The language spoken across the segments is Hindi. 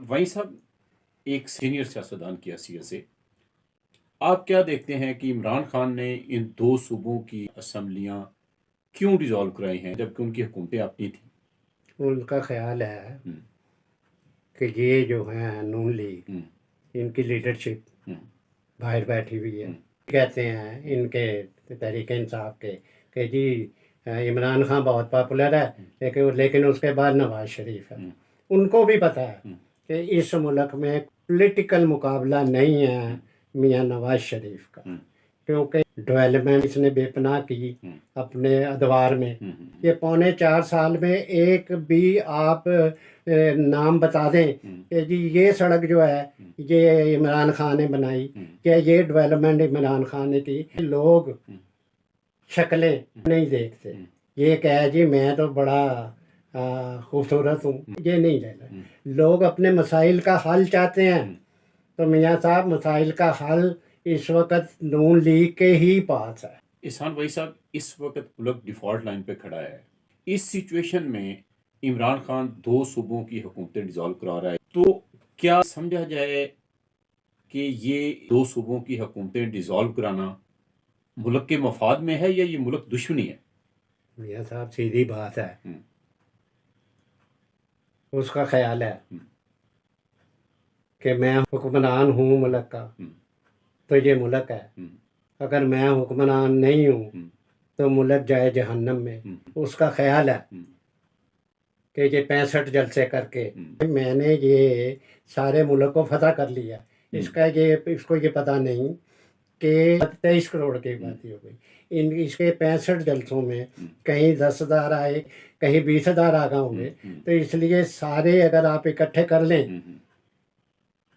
वहीं साहब, एक सीनियर सियासतदान की हैसियत से आप क्या देखते हैं कि इमरान खान ने इन दो सूबों की असम्बलियां क्यों डिसॉल्व कराई हैं जबकि उनकी हुकूमतें अपनी थी? उनका ख्याल है हम्म, कि ये जो है नून लीग, हम्म, इनकी लीडरशिप हम्म, बाहर बैठी हुई है। हम्म, कहते हैं इनके तहरीक इंसाफ के कि जी इमरान खान बहुत पॉपुलर है, लेकिन लेकिन उसके बाद नवाज शरीफ है। हम्म, उनको भी पता है हम्म, कि इस मुल्क में पॉलिटिकल मुकाबला नहीं है मियां नवाज शरीफ का, हम्म, क्योंकि डेवलपमेंट इसने बेपनाह की हम्म, अपने अदवार में। हम्म, ये पौने 4 साल में एक भी आप नाम बता दें हम्म, कि जी ये सड़क जो है हम्म, ये इमरान खान ने बनाई, हम्म, क्या ये डेवलपमेंट इमरान खान ने की। लोग हम्म, शक्लें नहीं देखते, हम्म, ये कहे जी मैं तो बड़ा खूबसूरत हूँ, ये नहीं रहना। हम्म, लोग अपने मसाइल का हल चाहते हैं। हम्म। तो मियाँ साहब, मसाइल का हल इस वक्त नून लीग के ही पास है। इहसान वही साहब, इस वक्त मुल्क डिफॉल्ट लाइन पे खड़ा है। इस सिचुएशन में इमरान खान दो सूबों की हुकूमतें डिसॉल्व करा रहा है, तो क्या समझा जाए कि ये दो सूबों की हुकूमतें डिसॉल्व कराना मुल्क के मफाद में है या ये मुल्क दुश्मनी है? मियाँ साहब, सीधी बात है। हम्म, उसका ख्याल है हम्म, कि मैं हुक्मरान हूँ मुल्क का, हम्म, तो ये मुल्क है। हम्म, अगर मैं हुक्मरान नहीं हूँ हम्म, तो मुल्क जाए जहन्नम में। हम्म, उसका ख्याल है हम्म, कि ये 65 जलसे करके हम्म, मैंने ये सारे मुल्क को फतह कर लिया। हम्म, इसको ये पता नहीं कि 23 करोड़ की हम्म, आबादी हो गई। इन इसके 65 जलसों में हम्म, कहीं 10,000 आए, कहीं 20,000 आ गए हम्म, होंगे। हम्म, तो इसलिए सारे अगर आप इकट्ठे कर लें हम्म,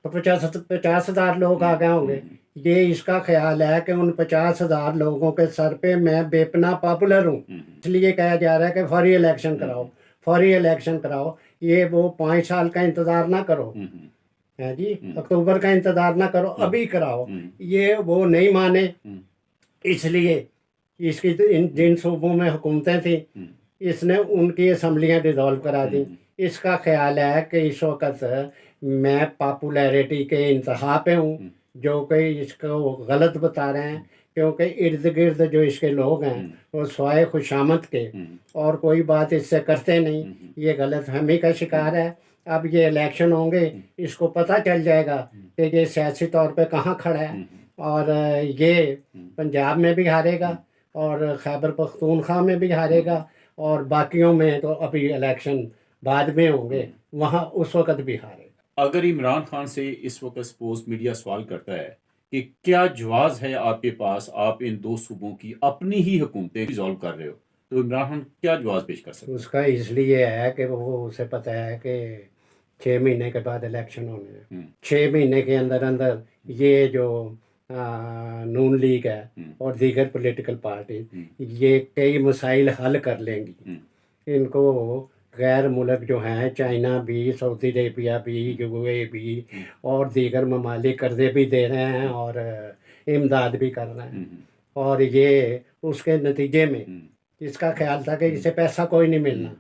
तो 50,000 लोग आ गए हम्म, होंगे। ये इसका ख्याल है कि उन 50,000 लोगों के सर पे मैं बेपना पॉपुलर हूँ, हम्म, इसलिए कहा जा रहा है कि फौरी इलेक्शन कराओ, हम्म, फौरी इलेक्शन कराओ। ये वो 5 साल का इंतज़ार ना करो, हम्म, है जी, हम्म, अक्टूबर का इंतज़ार ना करो, हम्म, अभी कराओ। हम्म, ये वो नहीं माने, हम्म, इसलिए इसकी तो इन जिन सूबों में हुकूमतें थी, हम्म, इसने उनकी असम्बलियाँ डिज़ोल्व करा दी। हम्म, इसका ख्याल है कि इस वक्त मैं पॉपुलैरिटी के इंतहा पे हूँ, हम्म, जो कि इसको गलत बता रहे हैं, क्योंकि इर्द गिर्द जो इसके लोग हैं हम्म, वो स्वाय खुशामद के हम्म, और कोई बात इससे करते नहीं। हम्म, ये गलतफहमी का शिकार है। अब ये इलेक्शन होंगे, इसको पता चल जाएगा कि ये सियासी तौर पे कहाँ खड़ा है। और ये पंजाब में भी हारेगा और खैबर पख्तूनख्वा में भी हारेगा, और बाकियों में तो अभी इलेक्शन बाद में होंगे, वहाँ उस वक़्त भी हारेगा। अगर इमरान खान से इस वक्त सपोज मीडिया सवाल करता है कि क्या जवाब है आपके पास, आप इन दो सूबों की अपनी ही हुकूमतें रिजॉल्व कर रहे हो, तो इमरान खान क्या जवाब पेश कर सकता उसका इसलिए है कि वो उसे पता है कि 6 महीने के बाद इलेक्शन होने हैं। है? 6 महीने के अंदर अंदर ये जो नून लीग है हम्म, और दीगर पॉलिटिकल पार्टी हम्म, ये कई मसाइल हल कर लेंगी। हम्म, इनको गैर मुल्क जो हैं, चाइना भी, सऊदी अरेबिया भी, यूएई भी हम्म, और दीगर ममालिक कर्जे भी दे रहे हैं और इमदाद भी कर रहे हैं। हम्म, और ये उसके नतीजे में हम्म, इसका ख्याल था कि इसे पैसा कोई नहीं मिलना,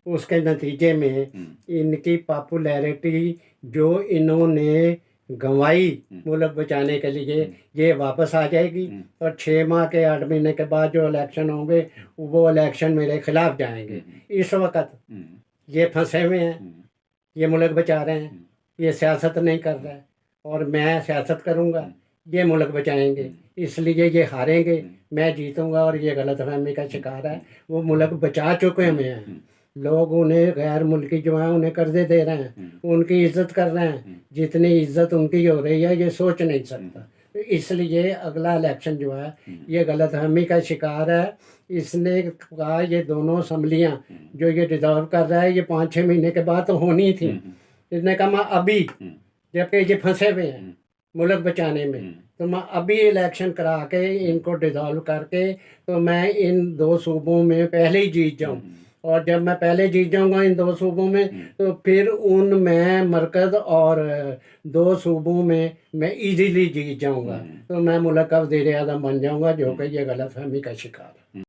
उसके नतीजे में हम्म, इनकी पॉपुलैरिटी जो इन्होंने गंवाई हम्म, मुल्क बचाने के लिए, ये वापस आ जाएगी। और 6 माह के 8 महीने के बाद जो इलेक्शन होंगे वो इलेक्शन मेरे खिलाफ जाएंगे। इस वक्त ये फंसे हुए हैं, ये मुल्क बचा रहे हैं, ये सियासत नहीं कर रहा है और मैं सियासत करूँगा, ये मुल्क बचाएंगे, इसलिए ये हारेंगे, मैं जीतूंगा। और ये गलतफहमी का शिकार है। वो मुल्क बचा चुके हुए हैं, लोग उन्हें गैर मुल्की जो है उन्हें कर्जे दे रहे हैं, उनकी इज्जत कर रहे हैं। जितनी इज्जत उनकी हो रही है ये सोच नहीं सकता। तो इसलिए अगला इलेक्शन जो है ये गलतफहमी का शिकार है। इसने कहा ये दोनों असम्बलियाँ जो ये डिजॉल्व कर रहा है ये 5-6 महीने के बाद तो होनी थी। इसने कहा मैं अभी, जबकि ये फंसे हुए हैं मुल्क बचाने में, तो मैं अभी इलेक्शन करा के इनको डिसॉल्व करके तो मैं इन दो सूबों में पहले ही जीत जाऊं। और जब मैं पहले जीत जाऊंगा इन दो सूबों में तो फिर उनमें मरकज़ और दो सूबों में मैं इजीली जीत जाऊंगा, तो मैं मुल्क का वज़ीर आज़म बन जाऊंगा, जो कि ये गलतफहमी का शिकार है।